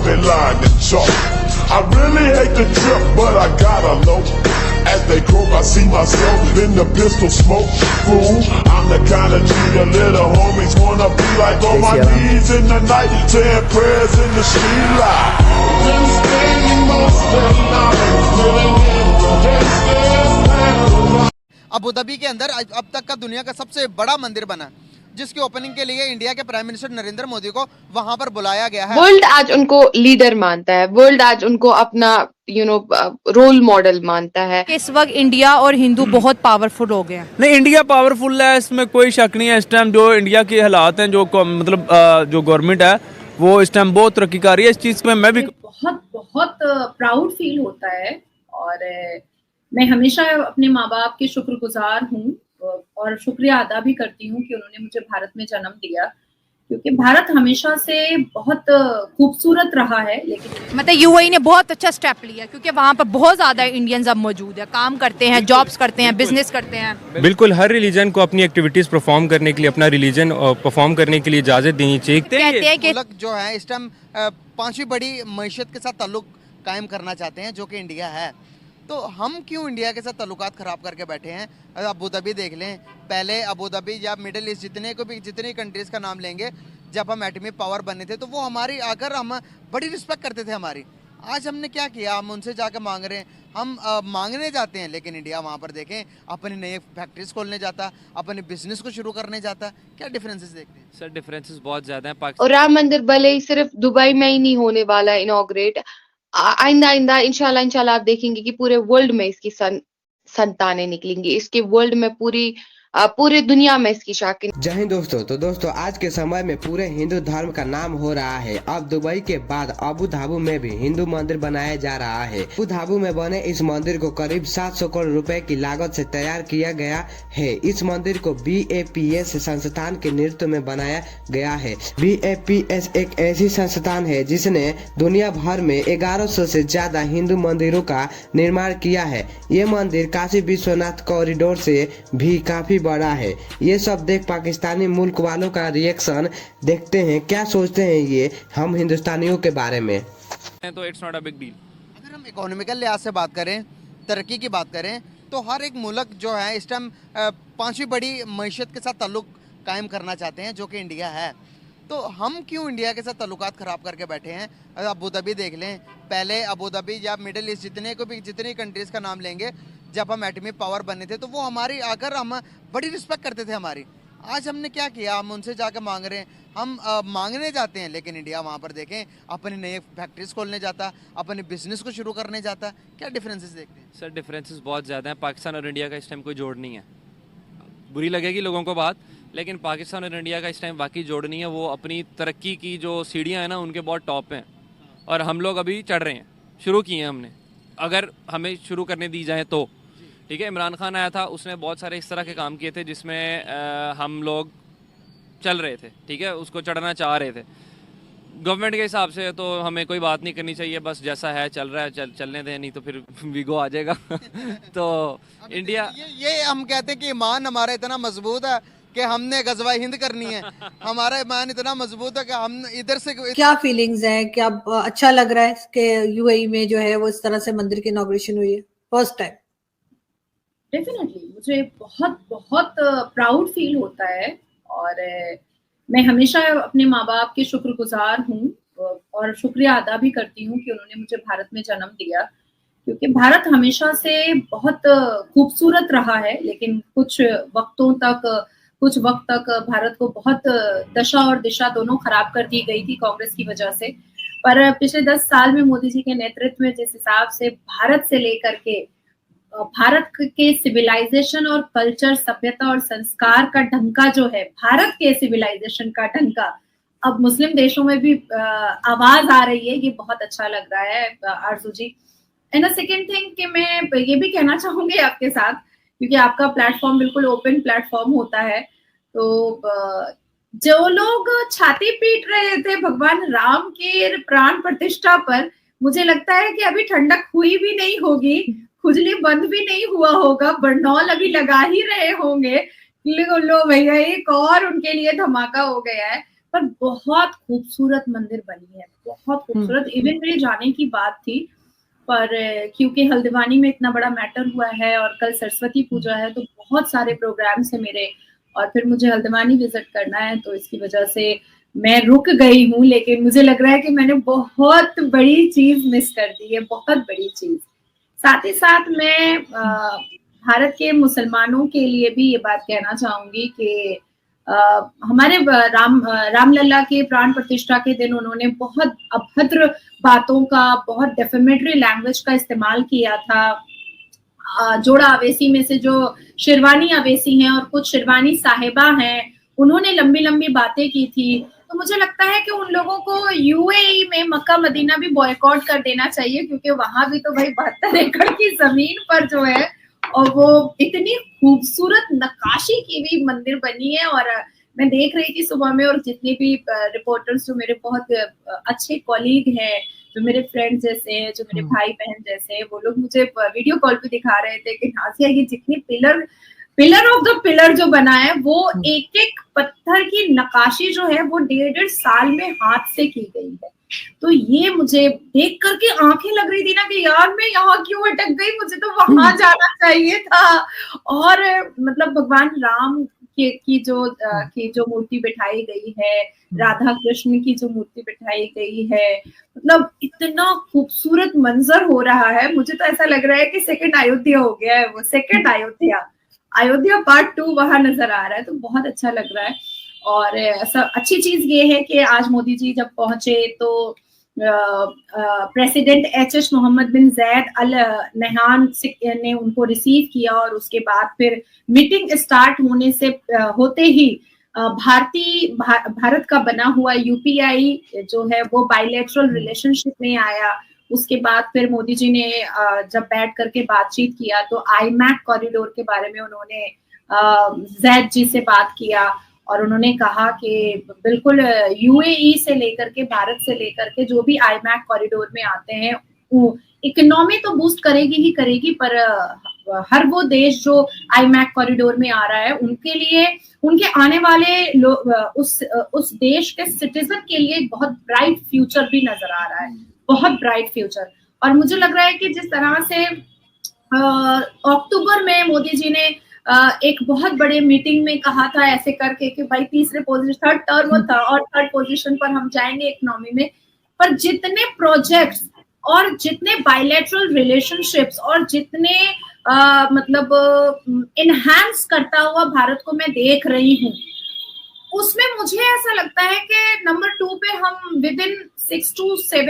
dotted line and chalk. I really hate the trip, but I gotta know. As they croak, I see myself in the pistol smoke. Fool, I'm the kind of G the little homies wanna be like on my knees in the night, saying prayers in the street light. Been spending most of the night living in the gangster's paradise. Abu Dhabi के अंदर अब तक का दुनिया का सबसे बड़ा मंदिर बना, जिसकी ओपनिंग के लिए इंडिया के प्राइम मिनिस्टर नरेंद्र मोदी को वहां पर बुलाया गया है। वर्ल्ड आज उनको लीडर मानता है, वर्ल्ड आज उनको अपना रोल मॉडल मानता है। इस वक्त इंडिया और हिंदू बहुत पावरफुल हो गए हैं। नहीं, इंडिया पावरफुल है, इसमें कोई शक नहीं है। इस टाइम जो इंडिया के हालात हैं, जो मतलब जो गवर्नमेंट है वो इस टाइम बहुत तरक्की कर रही है। इस चीज में मैं भी बहुत प्राउड फील होता है और मैं हमेशा अपने माँ बाप की शुक्रगुजार हूँ और शुक्रिया अदा भी करती हूँ कि उन्होंने मुझे भारत में जन्म दिया, क्योंकि भारत हमेशा से बहुत खूबसूरत रहा है। लेकिन मतलब यूएई ने बहुत अच्छा स्टेप लिया, क्योंकि वहाँ पर बहुत ज्यादा इंडियंस अब मौजूद है, काम करते हैं, जॉब्स करते हैं, बिजनेस करते हैं। बिल्कुल, हर रिलीजन को अपनी एक्टिविटीज परफॉर्म करने के लिए, अपना रिलीजन परफॉर्म करने के लिए इजाजत देनी चाहिए। कहते हैं कि मुल्क जो है इस टाइम पांचवी बड़ी मईशत के साथ ताल्लुक कायम करना चाहते हैं, जो कि इंडिया है। तो हम क्यों इंडिया के साथ ताल्लुकात ख़राब करके बैठे हैं? अबू धाबी देख लें, पहले अबू धाबी या मिडिल ईस्ट जितनी कंट्रीज़ का नाम लेंगे, जब हम एटमी पावर बने थे तो वो हमारी आकर हम बड़ी रिस्पेक्ट करते थे हमारी। आज हमने क्या किया? हम उनसे जाकर मांग रहे हैं, हम मांगने जाते हैं, लेकिन इंडिया वहाँ पर देखें अपनी नई फैक्ट्रीज खोलने जाता, अपने बिजनेस को शुरू करने जाता। क्या डिफरेंसेस देखते हैं? सर, डिफरेंसेस बहुत ज़्यादा हैं। और राम मंदिर भले ही सिर्फ दुबई में ही नहीं होने वाला इनॉग्रेट, आइंदा इंशाल्लाह आप देखेंगे कि पूरे वर्ल्ड में इसकी संतानें निकलेंगी, इसके वर्ल्ड में पूरे दुनिया में इसकी शाखें। जय हिंद दोस्तों। तो दोस्तों, आज के समय में पूरे हिंदू धर्म का नाम हो रहा है। अब दुबई के बाद अबू धाबी में भी हिंदू मंदिर बनाया जा रहा है। अबू धाबी में बने इस मंदिर को करीब 700 करोड़ रुपए की लागत से तैयार किया गया है। इस मंदिर को BAPS संस्थान के नेतृत्व में बनाया गया है। BAPS एक ऐसी संस्थान है जिसने दुनिया भर में 1100 से ज्यादा हिंदू मंदिरों का निर्माण किया है। ये मंदिर काशी विश्वनाथ कॉरिडोर से भी काफी बड़ा है। ये सब देख पाकिस्तानी मुल्क वालों का रिएक्शन देखते हैं, क्या सोचते हैं ये हम हिंदुस्तानियों के बारे में। तो it's not a big deal. अगर हम इकोनॉमिकल लिहाज से बात करें, तरक्की की बात करें, तो हर एक मुल्क जो है इस टाइम पांचवी बड़ी मईशत के साथ ताल्लुक कायम करना चाहते हैं, जो कि इंडिया है। तो हम क्यों इंडिया के साथ ताल्लुकात ख़राब करके बैठे हैं? अबू धाबी देख लें, पहले अबू धाबी या मिडिल ईस्ट जितनी कंट्रीज़ का नाम लेंगे, जब हम एटमी पावर बने थे तो वो हमारी आकर हम बड़ी रिस्पेक्ट करते थे हमारी। आज हमने क्या किया? हम उनसे जाकर मांग रहे हैं, हम मांगने जाते हैं, लेकिन इंडिया वहाँ पर देखें अपनी नई फैक्ट्रीज खोलने जाता, अपने बिजनेस को शुरू करने जाता। क्या डिफरेंसेस देखते हैं? सर, डिफरेंसेस बहुत ज़्यादा हैं। पाकिस्तान और इंडिया का इस टाइम कोई जोड़ नहीं है। बुरी लगेगी लोगों को बात, लेकिन पाकिस्तान और इंडिया का इस टाइम वाकई जोड़ नहीं है। वो अपनी तरक्की की जो सीढ़ियाँ हैं ना, उनके बहुत टॉप हैं और हम लोग अभी चढ़ रहे हैं। शुरू किए हैं हमने, अगर हमें शुरू करने दी जाए तो। ठीक है, इमरान खान आया था, उसने बहुत सारे इस तरह के काम किए थे जिसमें हम लोग चल रहे थे। ठीक है, उसको चढ़ना चाह रहे थे। गवर्नमेंट के हिसाब से तो हमें कोई बात नहीं करनी चाहिए, बस जैसा है चल रहा है चलने दें, नहीं तो फिर वीगो आ जाएगा। तो इंडिया ये हम कहते हैं कि ईमान हमारा इतना मजबूत है कि हमने गजवा हिंद करनी है। हमारा ईमान इतना मजबूत है कि हम इधर से। क्या फीलिंग्स हैं? क्या अच्छा लग रहा है कि यूएई में जो है वो इस तरह से मंदिर की इनॉग्रेशन हुई है फर्स्ट टाइम? डेफिनेटली मुझे बहुत प्राउड फील होता है और मैं हमेशा अपने माँ बाप की शुक्रगुजार हूँ और शुक्रिया अदा भी करती हूँ कि उन्होंने मुझे भारत में जन्म दिया, क्योंकि भारत हमेशा से बहुत खूबसूरत रहा है। लेकिन कुछ वक्त तक भारत को बहुत दशा और दिशा दोनों खराब कर दी गई थी कांग्रेस की वजह से। पर पिछले 10 साल में मोदी जी के नेतृत्व में जिस हिसाब से भारत से लेकर के भारत के सिविलाइजेशन और कल्चर, सभ्यता और संस्कार का ढंका जो है, भारत के सिविलाइजेशन का ढंका अब मुस्लिम देशों में भी आवाज आ रही है, ये बहुत अच्छा लग रहा है आरजू जी। एंड सेकेंड थिंग कि मैं ये भी कहना चाहूंगी आपके साथ, क्योंकि आपका प्लेटफॉर्म बिल्कुल ओपन प्लेटफॉर्म होता है, तो जो लोग छाती पीट रहे थे भगवान राम के प्राण प्रतिष्ठा पर, मुझे लगता है कि अभी ठंडक हुई भी नहीं होगी, खुजली बंद भी नहीं हुआ होगा, बरनौल अभी लगा ही रहे होंगे। लो भैया, एक और उनके लिए धमाका हो गया है। पर बहुत खूबसूरत मंदिर बनी है, बहुत खूबसूरत। इवन मेरे जाने की बात थी, पर क्योंकि हल्द्वानी में इतना बड़ा मैटर हुआ है और कल सरस्वती पूजा है, तो बहुत सारे प्रोग्राम्स है मेरे, और फिर मुझे हल्द्वानी विजिट करना है, तो इसकी वजह से मैं रुक गई हूँ। लेकिन मुझे लग रहा है कि मैंने बहुत बड़ी चीज मिस कर दी है, बहुत बड़ी चीज। साथ ही साथ मैं भारत के मुसलमानों के लिए भी ये बात कहना चाहूंगी कि हमारे रामलला के प्राण प्रतिष्ठा के दिन उन्होंने बहुत अभद्र बातों का, बहुत डेफेमेटरी लैंग्वेज का इस्तेमाल किया था। जोड़ा अवेसी में से जो शिरवानी अवेसी हैं और कुछ शिरवानी साहिबा हैं, उन्होंने लंबी लंबी बातें की थी। तो मुझे लगता है कि उन लोगों को यूएई में मक्का मदीना भी बॉयकॉट कर देना चाहिए, क्योंकि वहां भी तो भाई 72 एकड़ की जमीन पर जो है, और वो इतनी खूबसूरत नक्काशी की हुई मंदिर बनी है। और मैं देख रही थी सुबह में, और जितने भी रिपोर्टर्स जो मेरे बहुत अच्छे कॉलीग हैं, जो मेरे फ्रेंड जैसे हैं, जो मेरे भाई बहन जैसे हैं, वो लोग मुझे वीडियो कॉल पे दिखा रहे थे कि नाज़िया ये जितनी पिलर ऑफ द पिलर जो बना है, वो एक एक पत्थर की नक्काशी जो है वो 1.5 साल में हाथ से की गई है। तो ये मुझे देख करके आंखें लग रही थी ना कि यार मैं यहाँ क्यों अटक गई, मुझे तो वहां जाना चाहिए था। और मतलब भगवान राम की जो मूर्ति बिठाई गई है, राधा कृष्ण की जो मूर्ति बिठाई गई है, मतलब इतना खूबसूरत मंजर हो रहा है। मुझे तो ऐसा लग रहा है कि सेकंड अयोध्या हो गया है, वो सेकंड अयोध्या पार्ट 2 वहां नजर आ रहा है। तो बहुत अच्छा लग रहा है। और अच्छी चीज ये है कि आज मोदी जी जब पहुंचे तो प्रेसिडेंट एच मोहम्मद बिन जैद अल नहयान ने उनको रिसीव किया, और उसके बाद फिर मीटिंग स्टार्ट होते ही भारत का बना हुआ यूपीआई जो है वो बायलैटरल रिलेशनशिप में आया। उसके बाद फिर मोदी जी ने जब बैठ करके बातचीत किया तो आईमैक कॉरिडोर के बारे में उन्होंने जैद जी से बात किया, और उन्होंने कहा कि बिल्कुल यूएई से लेकर के, भारत से लेकर के जो भी आईमैक कॉरिडोर में आते हैं, इकोनॉमी तो बूस्ट करेगी ही करेगी, पर हर वो देश जो आईमैक कॉरिडोर में आ रहा है, उनके लिए, उनके आने वाले उस देश के सिटीजन के लिए एक बहुत ब्राइट फ्यूचर भी नजर आ रहा है, बहुत ब्राइट फ्यूचर। और मुझे लग रहा है कि जिस तरह से अक्टूबर में मोदी जी ने एक बहुत बड़े मीटिंग में कहा था ऐसे करके कि भाई थर्ड टर्म था और थर्ड पोजीशन पर हम जाएंगे इकोनॉमी में, पर जितने प्रोजेक्ट्स और जितने बायलैटरल रिलेशनशिप्स और जितने मतलब इनहैंस करता हुआ भारत को मैं देख रही हूँ, उसमें मुझे ऐसा लगता है कि नंबर 2 पे हम विद इन 6 to 7